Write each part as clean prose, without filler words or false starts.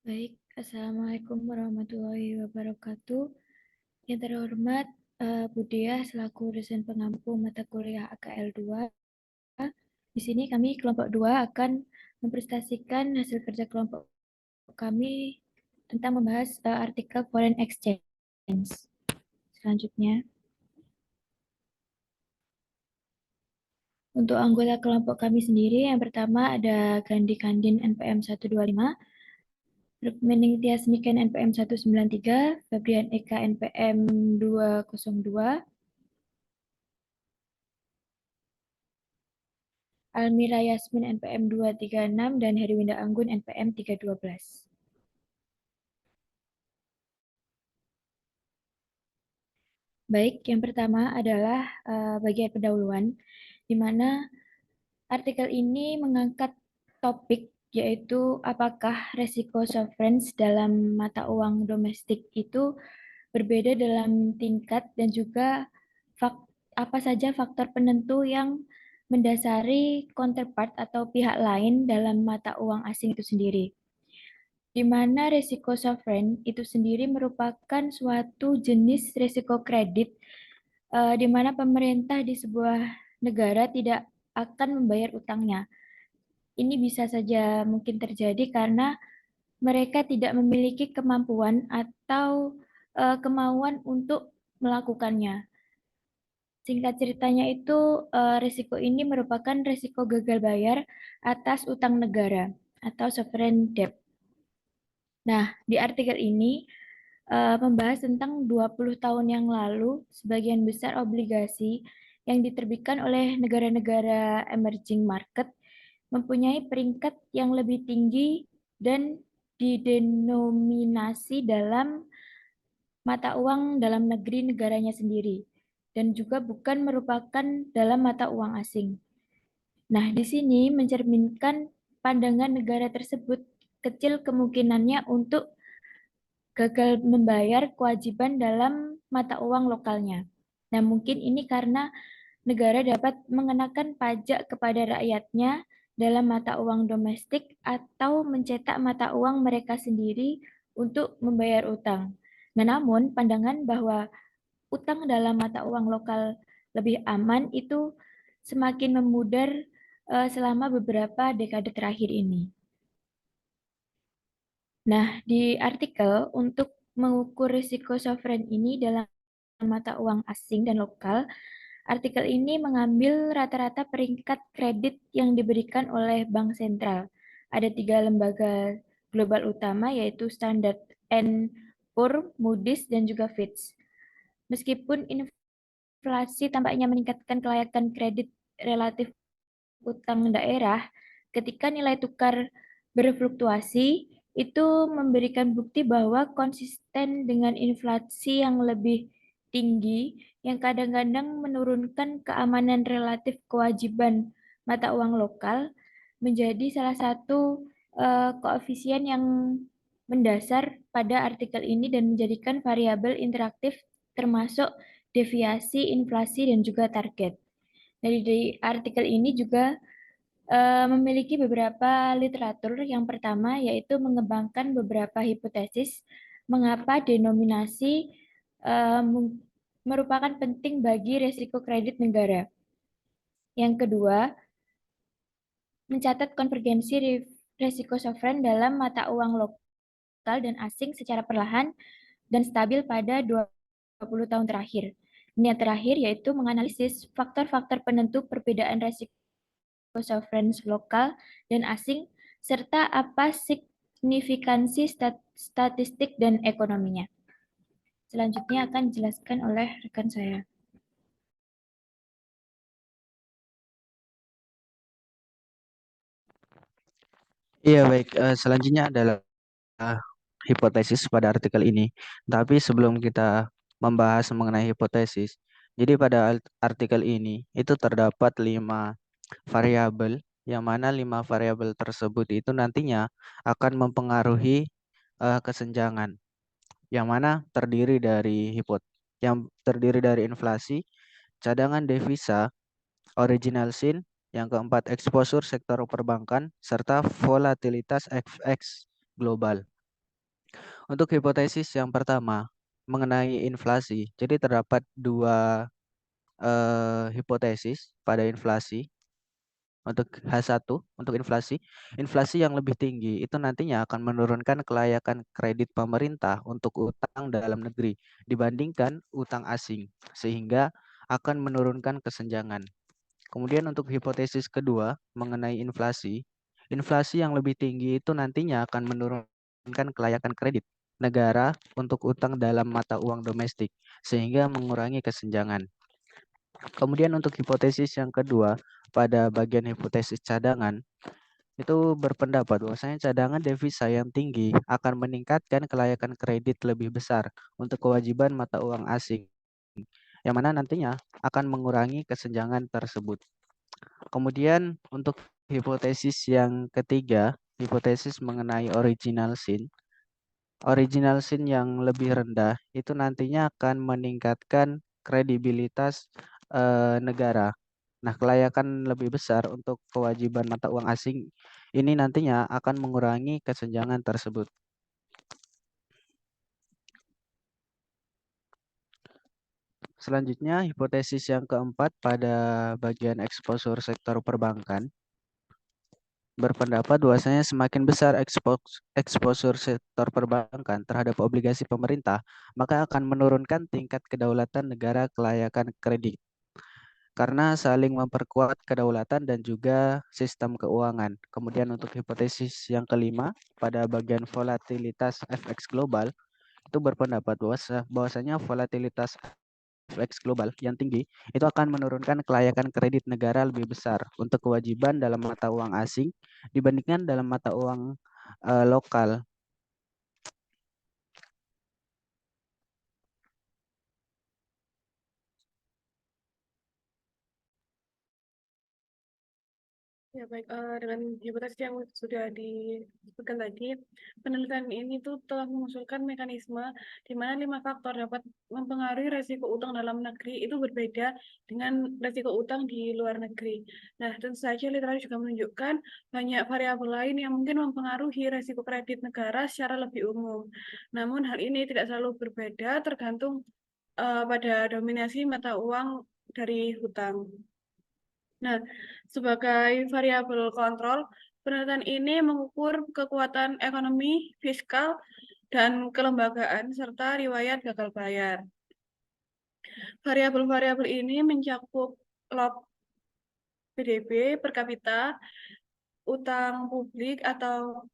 Baik, Assalamualaikum warahmatullahi wabarakatuh. Yang terhormat Budia selaku dosen pengampu mata kuliah AKL 2. Di sini kami kelompok 2 akan mempresentasikan hasil kerja kelompok kami tentang membahas artikel foreign exchange. Selanjutnya, untuk anggota kelompok kami sendiri, yang pertama ada Gandhi Kandin NPM 125, Rukmining Tias Niken NPM 193, Febrian Eka NPM 202, Almira Yasmin NPM 236, dan Heriwinda Anggun NPM 312. Baik, yang pertama adalah bagian pendahuluan, di mana artikel ini mengangkat topik yaitu apakah resiko sovereign dalam mata uang domestik itu berbeda dalam tingkat dan juga apa saja faktor penentu yang mendasari counterpart atau pihak lain dalam mata uang asing itu sendiri. Di mana resiko sovereign itu sendiri merupakan suatu jenis resiko kredit di mana pemerintah di sebuah negara tidak akan membayar utangnya. Ini bisa saja mungkin terjadi karena mereka tidak memiliki kemampuan atau kemauan untuk melakukannya. Singkat ceritanya itu, risiko ini merupakan risiko gagal bayar atas utang negara atau sovereign debt. Nah, di artikel ini membahas tentang 20 tahun yang lalu, sebagian besar obligasi yang diterbitkan oleh negara-negara emerging market mempunyai peringkat yang lebih tinggi dan didenominasi dalam mata uang dalam negeri negaranya sendiri dan juga bukan merupakan dalam mata uang asing. Nah, di sini mencerminkan pandangan negara tersebut kecil kemungkinannya untuk gagal membayar kewajiban dalam mata uang lokalnya. Nah, mungkin ini karena negara dapat mengenakan pajak kepada rakyatnya dalam mata uang domestik atau mencetak mata uang mereka sendiri untuk membayar utang. Nah, namun pandangan bahwa utang dalam mata uang lokal lebih aman itu semakin memudar selama beberapa dekade terakhir ini. Nah, di artikel untuk mengukur risiko sovereign ini dalam mata uang asing dan lokal, artikel ini mengambil rata-rata peringkat kredit yang diberikan oleh bank sentral. Ada 3 lembaga global utama yaitu Standard and Poor, Moody's, dan juga Fitch. Meskipun inflasi tampaknya meningkatkan kelayakan kredit relatif utang daerah, ketika nilai tukar berfluktuasi, itu memberikan bukti bahwa konsisten dengan inflasi yang lebih tinggi, yang kadang-kadang menurunkan keamanan relatif kewajiban mata uang lokal, menjadi salah satu koefisien yang mendasar pada artikel ini dan menjadikan variabel interaktif termasuk deviasi, inflasi, dan juga target. Dari artikel ini juga memiliki beberapa literatur. Yang pertama yaitu mengembangkan beberapa hipotesis mengapa denominasi eh, merupakan penting bagi resiko kredit negara. Yang kedua, mencatat konvergensi resiko sovereign dalam mata uang lokal dan asing secara perlahan dan stabil pada 20 tahun terakhir. Ini yang terakhir yaitu menganalisis faktor-faktor penentu perbedaan resiko sovereign lokal dan asing, serta apa signifikansi statistik dan ekonominya. Selanjutnya akan dijelaskan oleh rekan saya. Iya baik, selanjutnya adalah eh, hipotesis pada artikel ini. Tapi sebelum kita membahas mengenai hipotesis, jadi pada artikel ini itu terdapat 5 variabel, yang mana 5 variabel tersebut itu nantinya akan mempengaruhi kesenjangan, yang mana yang terdiri dari inflasi, cadangan devisa, original sin, yang keempat exposure sektor perbankan, serta volatilitas FX global. Untuk hipotesis yang pertama mengenai inflasi, jadi terdapat dua hipotesis pada inflasi. Untuk H1, untuk inflasi, inflasi yang lebih tinggi itu nantinya akan menurunkan kelayakan kredit pemerintah untuk utang dalam negeri dibandingkan utang asing, sehingga akan menurunkan kesenjangan. Kemudian untuk hipotesis kedua mengenai inflasi, inflasi yang lebih tinggi itu nantinya akan menurunkan kelayakan kredit negara untuk utang dalam mata uang domestik, sehingga mengurangi kesenjangan. Kemudian untuk hipotesis yang kedua, pada bagian hipotesis cadangan, itu berpendapat bahwasanya cadangan devisa yang tinggi akan meningkatkan kelayakan kredit lebih besar untuk kewajiban mata uang asing, yang mana nantinya akan mengurangi kesenjangan tersebut. Kemudian untuk hipotesis yang ketiga, hipotesis mengenai original sin yang lebih rendah itu nantinya akan meningkatkan kredibilitas negara. Nah, kelayakan lebih besar untuk kewajiban mata uang asing ini nantinya akan mengurangi kesenjangan tersebut. Selanjutnya, hipotesis yang keempat pada bagian eksposur sektor perbankan berpendapat bahwasanya semakin besar eksposur sektor perbankan terhadap obligasi pemerintah, maka akan menurunkan tingkat kedaulatan negara kelayakan kredit karena saling memperkuat kedaulatan dan juga sistem keuangan. Kemudian untuk hipotesis yang kelima pada bagian volatilitas FX global itu berpendapat bahwasanya volatilitas FX global yang tinggi itu akan menurunkan kelayakan kredit negara lebih besar untuk kewajiban dalam mata uang asing dibandingkan dalam mata uang lokal. Ya, baik. Dengan hipotesis yang sudah disebutkan tadi, penelitian ini tuh telah mengusulkan mekanisme di mana 5 faktor dapat mempengaruhi resiko utang dalam negeri itu berbeda dengan resiko utang di luar negeri. Nah, tentu saja literatur juga menunjukkan banyak variabel lain yang mungkin mempengaruhi resiko kredit negara secara lebih umum. Namun hal ini tidak selalu berbeda tergantung pada dominasi mata uang dari hutang. Nah, sebagai variabel kontrol, penelitian ini mengukur kekuatan ekonomi, fiskal, dan kelembagaan, serta riwayat gagal bayar. Variabel-variabel ini mencakup log PDB per kapita, utang publik atau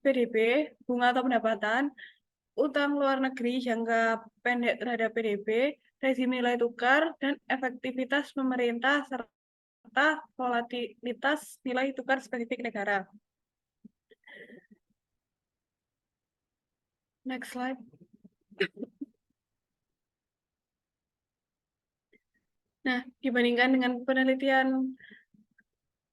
PDB, bunga atau pendapatan, utang luar negeri jangka pendek terhadap PDB, rezim nilai tukar, dan efektivitas pemerintah, serta volatilitas nilai tukar spesifik negara. Next slide. Nah, dibandingkan dengan penelitian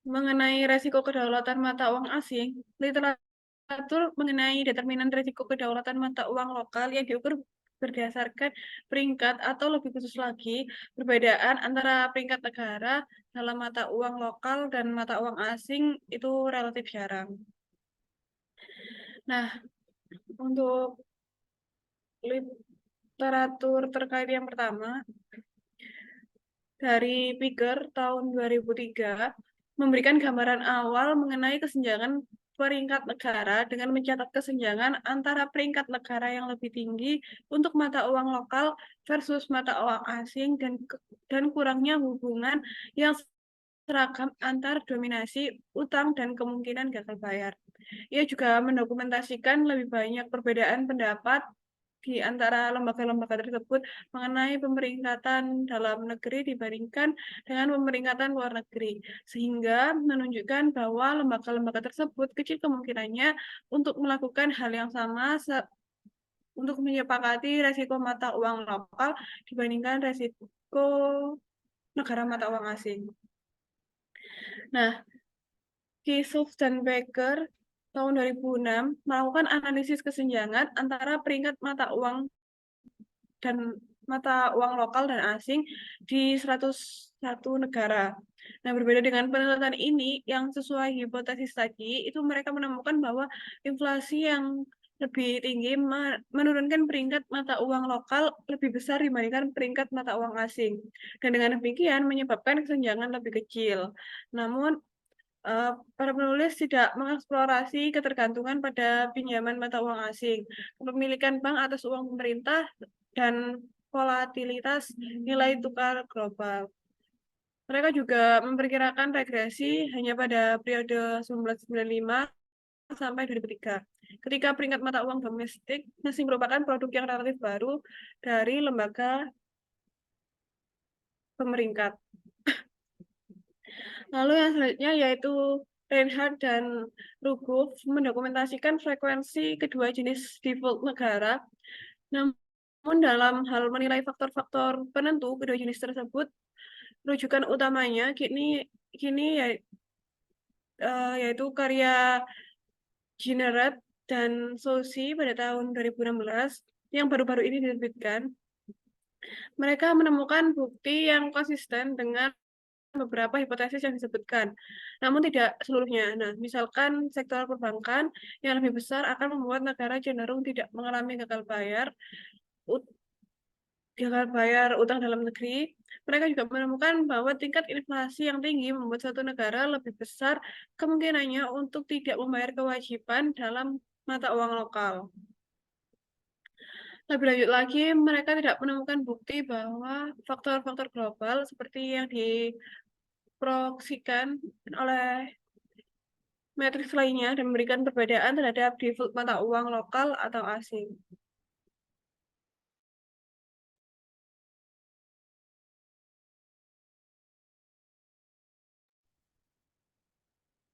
mengenai resiko kedaulatan mata uang asing, literatur mengenai determinan resiko kedaulatan mata uang lokal yang diukur berdasarkan peringkat atau lebih khusus lagi, perbedaan antara peringkat negara dalam mata uang lokal dan mata uang asing itu relatif jarang. Nah, untuk literatur terkait yang pertama, dari Piker tahun 2003 memberikan gambaran awal mengenai kesenjangan peringkat negara dengan mencatat kesenjangan antara peringkat negara yang lebih tinggi untuk mata uang lokal versus mata uang asing dan kurangnya hubungan yang seragam antar dominasi utang dan kemungkinan gagal bayar. Ia juga mendokumentasikan lebih banyak perbedaan pendapat di antara lembaga-lembaga tersebut mengenai pemeringkatan dalam negeri dibandingkan dengan pemeringkatan luar negeri, sehingga menunjukkan bahwa lembaga-lembaga tersebut kecil kemungkinannya untuk melakukan hal yang sama untuk menyepakati resiko mata uang lokal dibandingkan resiko negara mata uang asing. Nah, Kisuf dan Baker tahun 2006 melakukan analisis kesenjangan antara peringkat mata uang dan mata uang lokal dan asing di 101 negara. Nah, berbeda dengan penelitian ini yang sesuai hipotesis tadi, itu mereka menemukan bahwa inflasi yang lebih tinggi menurunkan peringkat mata uang lokal lebih besar dibandingkan peringkat mata uang asing. Dan dengan demikian menyebabkan kesenjangan lebih kecil. Namun, para penulis tidak mengeksplorasi ketergantungan pada pinjaman mata uang asing, kepemilikan bank atas uang pemerintah, dan volatilitas nilai tukar global. Mereka juga memperkirakan regresi hanya pada periode 1995 sampai 2003, ketika peringkat mata uang domestik masih merupakan produk yang relatif baru dari lembaga pemeringkat. Lalu yang selanjutnya yaitu Reinhardt dan Rugov mendokumentasikan frekuensi kedua jenis default negara. Namun dalam hal menilai faktor-faktor penentu kedua jenis tersebut, rujukan utamanya kini yaitu karya Gineret dan Soucy pada tahun 2016 yang baru-baru ini diterbitkan. Mereka menemukan bukti yang konsisten dengan beberapa hipotesis yang disebutkan, namun tidak seluruhnya. Nah, misalkan sektor perbankan yang lebih besar akan membuat negara cenderung tidak mengalami gagal bayar utang dalam negeri. Mereka juga menemukan bahwa tingkat inflasi yang tinggi membuat suatu negara lebih besar kemungkinannya untuk tidak membayar kewajiban dalam mata uang lokal. Lebih lanjut lagi, mereka tidak menemukan bukti bahwa faktor-faktor global seperti yang diproyeksikan oleh matriks lainnya dan memberikan perbedaan terhadap default mata uang lokal atau asing.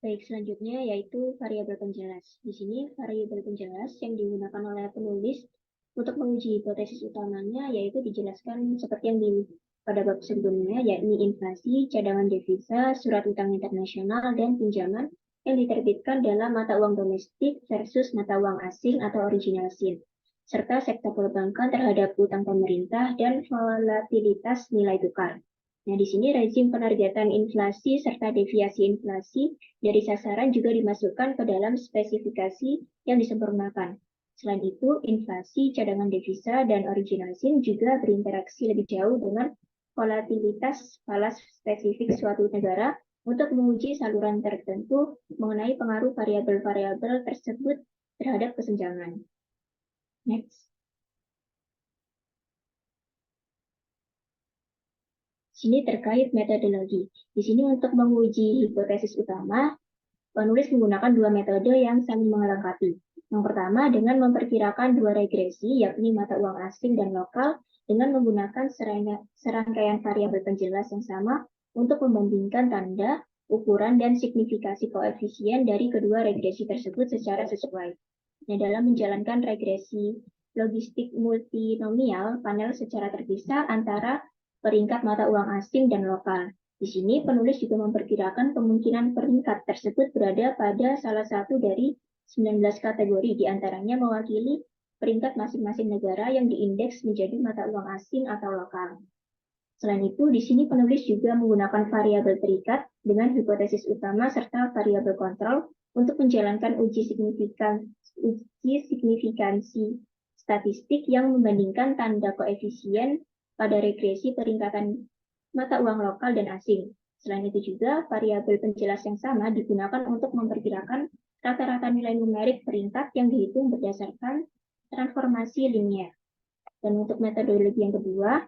Baik, selanjutnya yaitu variabel penjelas. Di sini variabel penjelas yang digunakan oleh penulis untuk menguji hipotesis utamanya yaitu dijelaskan seperti yang pada bab sebelumnya, yakni inflasi, cadangan devisa, surat utang internasional, dan pinjaman yang diterbitkan dalam mata uang domestik versus mata uang asing atau original sin, serta sektor perbankan terhadap utang pemerintah dan volatilitas nilai tukar. Nah, di sini rezim penargetan inflasi serta deviasi inflasi dari sasaran juga dimasukkan ke dalam spesifikasi yang disempurnakan. Selain itu, inflasi, cadangan devisa, dan original sin juga berinteraksi lebih jauh dengan volatilitas falas spesifik suatu negara untuk menguji saluran tertentu mengenai pengaruh variabel-variabel tersebut terhadap kesenjangan. Next. Sini terkait metodologi. Di sini untuk menguji hipotesis utama, penulis menggunakan dua metode yang saling melengkapi. Yang pertama dengan memperkirakan dua regresi, yakni mata uang asing dan lokal, dengan menggunakan serangkaian variabel penjelas yang sama untuk membandingkan tanda, ukuran, dan signifikasi koefisien dari kedua regresi tersebut secara sesuai. Nah, dalam menjalankan regresi logistik multinomial, panel secara terpisah antara peringkat mata uang asing dan lokal. Di sini penulis juga memperkirakan kemungkinan peringkat tersebut berada pada salah satu dari 19 kategori, diantaranya mewakili peringkat masing-masing negara yang diindeks menjadi mata uang asing atau lokal. Selain itu, di sini penulis juga menggunakan variabel terikat dengan hipotesis utama serta variabel kontrol untuk menjalankan uji signifikansi statistik yang membandingkan tanda koefisien pada regresi peringkatan mata uang lokal dan asing. Selain itu juga, variabel penjelas yang sama digunakan untuk memperkirakan rata-rata nilai numerik peringkat yang dihitung berdasarkan transformasi linear. Dan untuk metodologi yang kedua,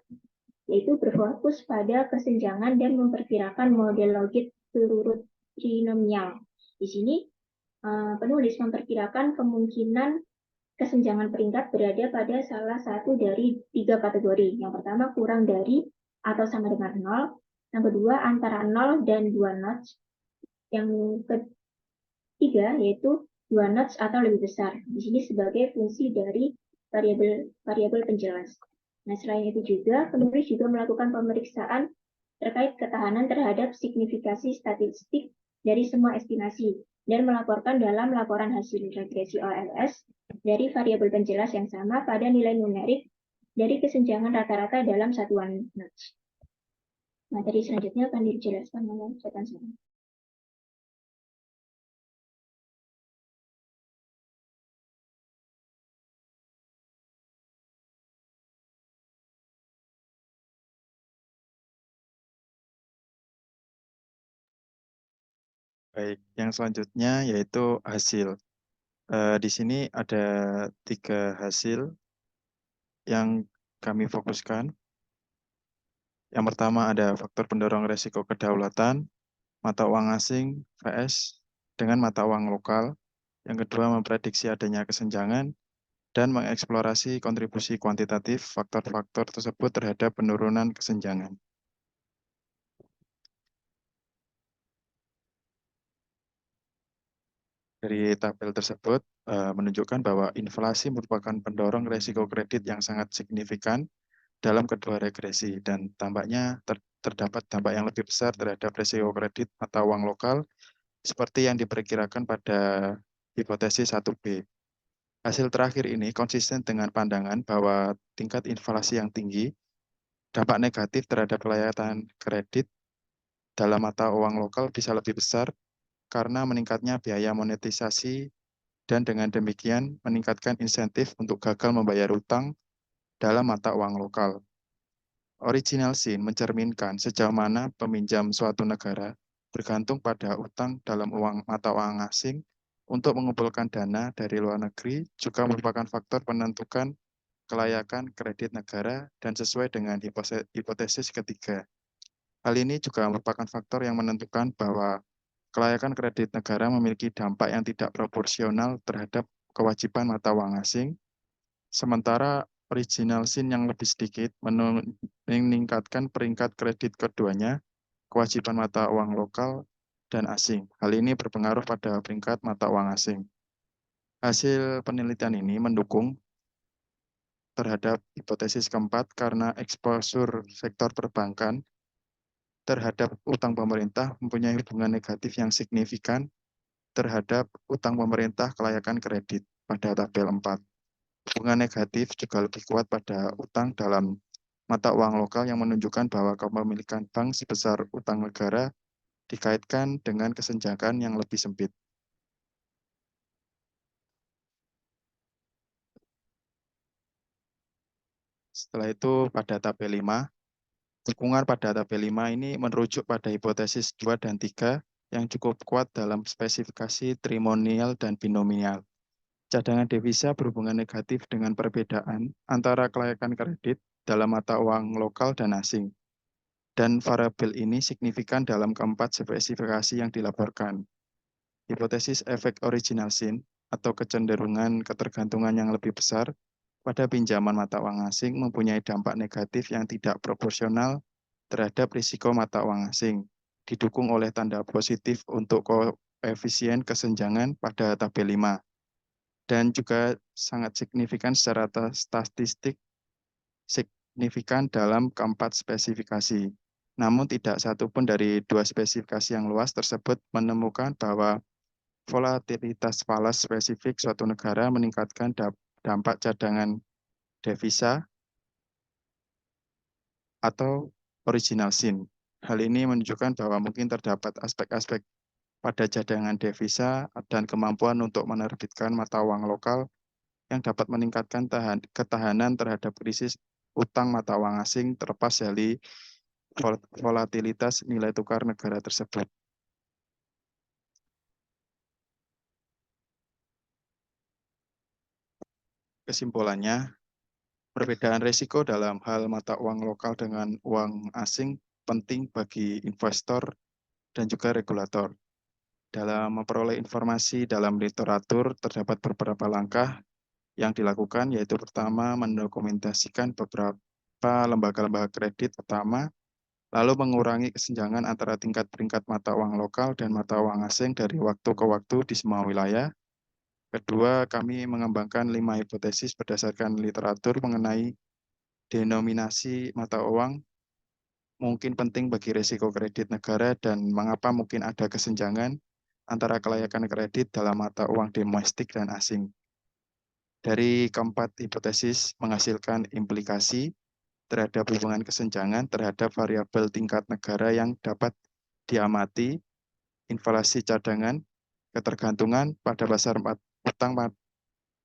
yaitu berfokus pada kesenjangan dan memperkirakan model logit turut trinomial. Di sini, penulis memperkirakan kemungkinan kesenjangan peringkat berada pada salah satu dari 3 kategori. Yang pertama, kurang dari atau sama dengan 0. Yang kedua, antara 0 dan 2 notch. Yang ketiga, yaitu 2 notch atau lebih besar. Di sini sebagai fungsi dari variabel penjelas. Nah, selain itu juga, penulis juga melakukan pemeriksaan terkait ketahanan terhadap signifikasi statistik dari semua estimasi dan melaporkan dalam laporan hasil regresi OLS dari variabel penjelas yang sama pada nilai numerik dari kesenjangan rata-rata dalam satuan notch. Materi selanjutnya akan dijelaskan oleh Jatan Sari. Baik, yang selanjutnya yaitu hasil. Di sini ada 3 hasil yang kami fokuskan. Yang pertama ada faktor pendorong resiko kedaulatan, mata uang asing vs dengan mata uang lokal. Yang kedua memprediksi adanya kesenjangan dan mengeksplorasi kontribusi kuantitatif faktor-faktor tersebut terhadap penurunan kesenjangan. Dari tabel tersebut menunjukkan bahwa inflasi merupakan pendorong resiko kredit yang sangat signifikan dalam kedua regresi dan tampaknya terdapat dampak yang lebih besar terhadap resiko kredit mata uang lokal seperti yang diperkirakan pada hipotesis 1B. Hasil terakhir ini konsisten dengan pandangan bahwa tingkat inflasi yang tinggi dampak negatif terhadap layanan kredit dalam mata uang lokal bisa lebih besar karena meningkatnya biaya monetisasi dan dengan demikian meningkatkan insentif untuk gagal membayar utang dalam mata uang lokal. Original sin mencerminkan sejauh mana peminjam suatu negara bergantung pada utang dalam mata uang asing untuk mengumpulkan dana dari luar negeri juga merupakan faktor penentukan kelayakan kredit negara dan sesuai dengan hipotesis ketiga. Hal ini juga merupakan faktor yang menentukan bahwa kelayakan kredit negara memiliki dampak yang tidak proporsional terhadap kewajiban mata uang asing, sementara original sin yang lebih sedikit meningkatkan peringkat kredit keduanya, kewajiban mata uang lokal dan asing. Hal ini berpengaruh pada peringkat mata uang asing. Hasil penelitian ini mendukung terhadap hipotesis keempat karena eksposur sektor perbankan terhadap utang pemerintah mempunyai hubungan negatif yang signifikan terhadap utang pemerintah kelayakan kredit pada tabel 4. Hubungan negatif juga lebih kuat pada utang dalam mata uang lokal yang menunjukkan bahwa kepemilikan bank sebesar utang negara dikaitkan dengan kesenjangan yang lebih sempit. Setelah itu pada tabel 5, dukungan pada tabel 5 ini merujuk pada hipotesis 2 dan 3 yang cukup kuat dalam spesifikasi trimonial dan binomial. Cadangan devisa berhubungan negatif dengan perbedaan antara kelayakan kredit dalam mata uang lokal dan asing. Dan variabel ini signifikan dalam keempat spesifikasi yang dilaporkan. Hipotesis efek original sin atau kecenderungan ketergantungan yang lebih besar pada pinjaman mata uang asing mempunyai dampak negatif yang tidak proporsional terhadap risiko mata uang asing, didukung oleh tanda positif untuk koefisien kesenjangan pada tabel 5, dan juga sangat signifikan secara statistik signifikan dalam keempat spesifikasi. Namun tidak satupun dari 2 spesifikasi yang luas tersebut menemukan bahwa volatilitas falas spesifik suatu negara meningkatkan dampak cadangan devisa atau original sin. Hal ini menunjukkan bahwa mungkin terdapat aspek-aspek pada cadangan devisa dan kemampuan untuk menerbitkan mata uang lokal yang dapat meningkatkan ketahanan terhadap krisis utang mata uang asing terlepas dari volatilitas nilai tukar negara tersebut. Kesimpulannya, perbedaan risiko dalam hal mata uang lokal dengan uang asing penting bagi investor dan juga regulator. Dalam memperoleh informasi dalam literatur, terdapat beberapa langkah yang dilakukan, yaitu pertama, mendokumentasikan beberapa lembaga-lembaga kredit utama, lalu mengurangi kesenjangan antara tingkat peringkat mata uang lokal dan mata uang asing dari waktu ke waktu di semua wilayah. Kedua, kami mengembangkan 5 hipotesis berdasarkan literatur mengenai denominasi mata uang mungkin penting bagi risiko kredit negara dan mengapa mungkin ada kesenjangan antara kelayakan kredit dalam mata uang domestik dan asing. Dari keempat hipotesis menghasilkan implikasi terhadap hubungan kesenjangan terhadap variabel tingkat negara yang dapat diamati, inflasi cadangan, ketergantungan pada pasar utang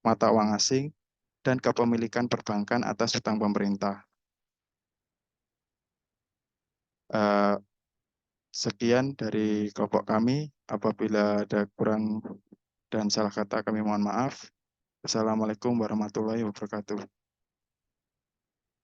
mata uang asing, dan kepemilikan perbankan atas utang pemerintah. Sekian dari kelompok kami. Apabila ada kurang dan salah kata kami mohon maaf. Assalamualaikum warahmatullahi wabarakatuh.